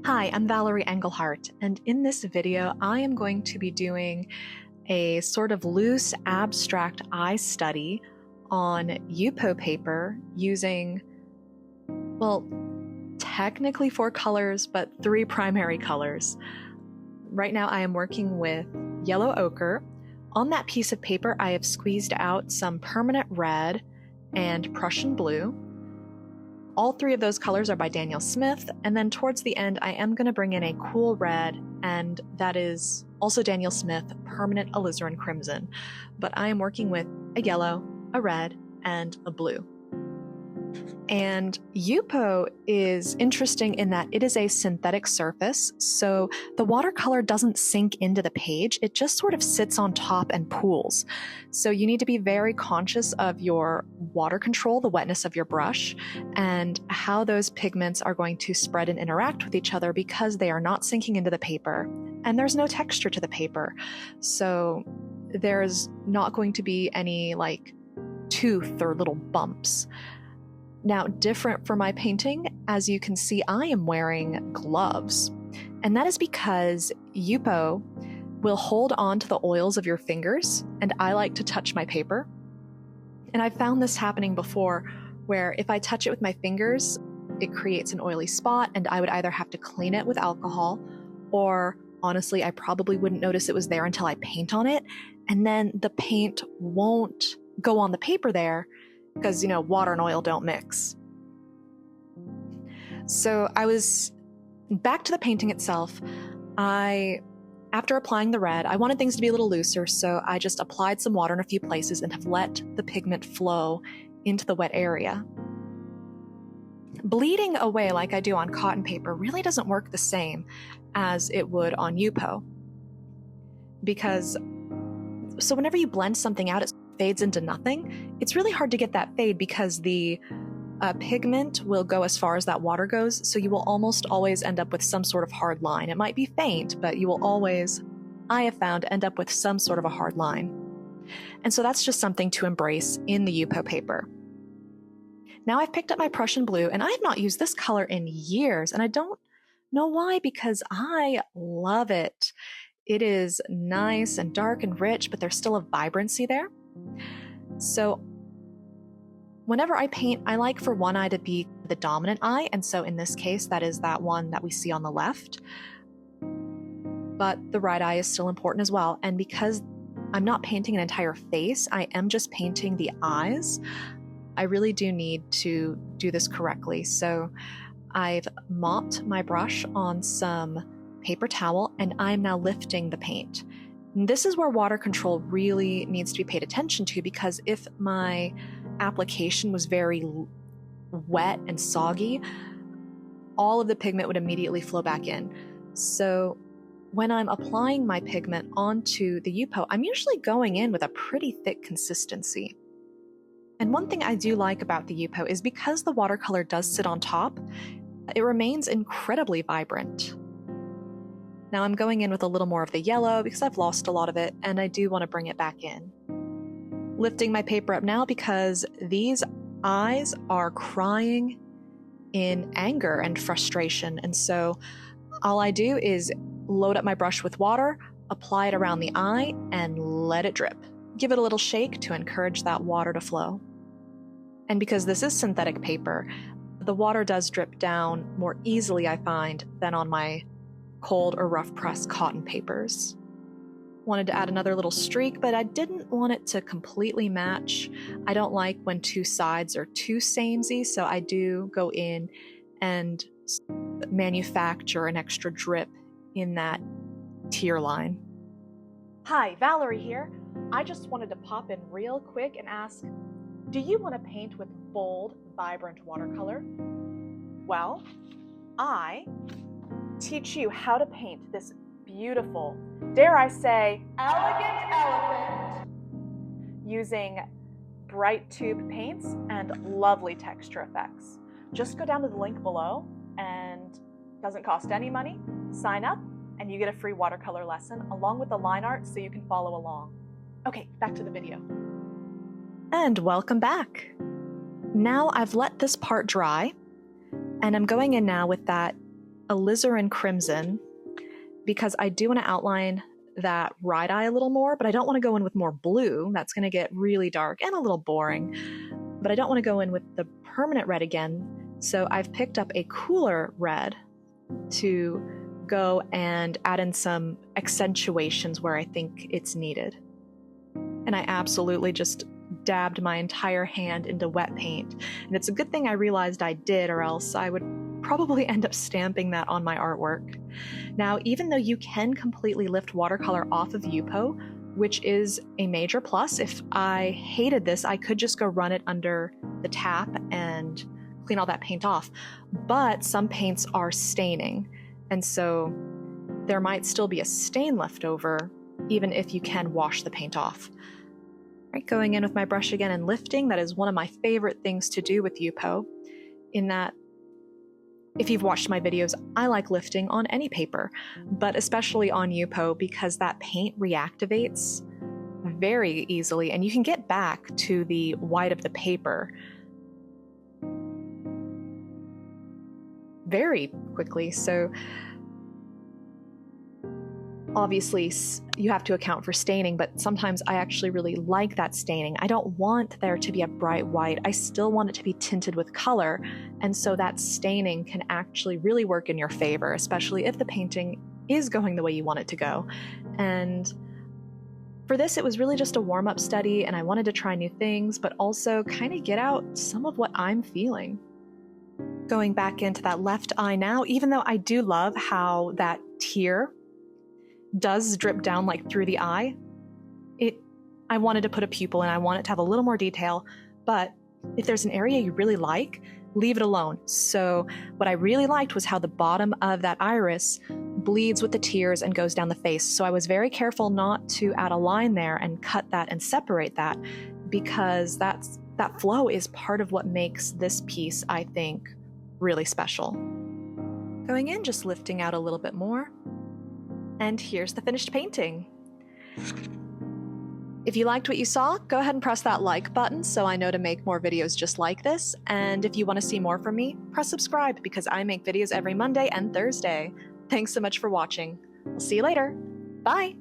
Hi, I'm Valerie Engelhart, and in this video, I am going to be doing a sort of loose abstract eye study on Yupo paper using, well, technically 4 colors, but 3 primary colors. Right now, I am working with yellow ochre. On that piece of paper, I have squeezed out some permanent red and Prussian blue. All 3 of those colors are by Daniel Smith, and then towards the end I am going to bring in a cool red, and that is also Daniel Smith, Permanent Alizarin Crimson. But I am working with a yellow, a red, and a blue. And Yupo is interesting in that it is a synthetic surface, so the watercolor doesn't sink into the page, it just sort of sits on top and pools. So you need to be very conscious of your water control, the wetness of your brush, and how those pigments are going to spread and interact with each other because they are not sinking into the paper, and there's no texture to the paper. So there's not going to be any like tooth or little bumps. Now, different for my painting, as you can see, I am wearing gloves. And that is because Yupo will hold on to the oils of your fingers, and I like to touch my paper. And I've found this happening before, where if I touch it with my fingers, it creates an oily spot, and I would either have to clean it with alcohol, or honestly, I probably wouldn't notice it was there until I paint on it, and then the paint won't go on the paper there, because, you know, water and oil don't mix. So I was back to the painting itself. After applying the red, I wanted things to be a little looser, so I just applied some water in a few places and have let the pigment flow into the wet area. Bleeding away like I do on cotton paper really doesn't work the same as it would on Yupo. So whenever you blend something out, it fades into nothing. It's really hard to get that fade because the pigment will go as far as that water goes, so you will almost always end up with some sort of hard line. It might be faint, but you will always, I have found, end up with some sort of a hard line. And so that's just something to embrace in the Yupo paper. Now I've picked up my Prussian blue, and I have not used this color in years, and I don't know why, because I love it. It is nice and dark and rich, but there's still a vibrancy there. So whenever I paint, I like for one eye to be the dominant eye, and so in this case, that is that one that we see on the left. But the right eye is still important as well, and because I'm not painting an entire face, I am just painting the eyes. I really do need to do this correctly, so I've mopped my brush on some paper towel, and I'm now lifting the paint. And this is where water control really needs to be paid attention to, because if my application was very wet and soggy, all of the pigment would immediately flow back in. So when I'm applying my pigment onto the Yupo, I'm usually going in with a pretty thick consistency. And one thing I do like about the Yupo is because the watercolor does sit on top, it remains incredibly vibrant. Now I'm going in with a little more of the yellow because I've lost a lot of it, and I do want to bring it back in. Lifting my paper up now because these eyes are crying in anger and frustration, and so all I do is load up my brush with water, apply it around the eye, and let it drip. Give it a little shake to encourage that water to flow. And because this is synthetic paper, the water does drip down more easily, I find, than on my cold or rough press cotton papers. Wanted to add another little streak, but I didn't want it to completely match. I don't like when 2 sides are too samey, so I do go in and manufacture an extra drip in that tear line. Hi, Valerie here. I just wanted to pop in real quick and ask, do you want to paint with bold, vibrant watercolor? Well, I teach you how to paint this beautiful, dare I say, elegant elephant using bright tube paints and lovely texture effects. Just go down to the link below, and it doesn't cost any money. Sign up and you get a free watercolor lesson along with the line art so you can follow along. Okay, back to the video. And welcome back. Now I've let this part dry, and I'm going in now with that alizarin crimson because I do want to outline that right eye a little more, but I don't want to go in with more blue. That's going to get really dark and a little boring. But I don't want to go in with the permanent red again. So I've picked up a cooler red to go and add in some accentuations where I think it's needed. And I absolutely just dabbed my entire hand into wet paint. And it's a good thing I realized I did, or else I would probably end up stamping that on my artwork. Now, even though you can completely lift watercolor off of Yupo, which is a major plus, if I hated this, I could just go run it under the tap and clean all that paint off. But some paints are staining, and so there might still be a stain left over, even if you can wash the paint off. Right, going in with my brush again and lifting, that is one of my favorite things to do with Yupo, in that if you've watched my videos, I like lifting on any paper, but especially on Yupo because that paint reactivates very easily and you can get back to the white of the paper very quickly. So obviously you have to account for staining, but sometimes I actually really like that staining. I don't want there to be a bright white. I still want it to be tinted with color. And so that staining can actually really work in your favor, especially if the painting is going the way you want it to go. And for this, it was really just a warm-up study, and I wanted to try new things, but also kind of get out some of what I'm feeling. Going back into that left eye now, even though I do love how that tear does drip down like through the eye, I wanted to put a pupil and I want it to have a little more detail, but if there's an area you really like, leave it alone. So what I really liked was how the bottom of that iris bleeds with the tears and goes down the face. So I was very careful not to add a line there and cut that and separate that, because that flow is part of what makes this piece, I think, really special. Going in, just lifting out a little bit more. And here's the finished painting. If you liked what you saw, go ahead and press that like button so I know to make more videos just like this. And if you want to see more from me, press subscribe because I make videos every Monday and Thursday. Thanks so much for watching. I'll see you later. Bye!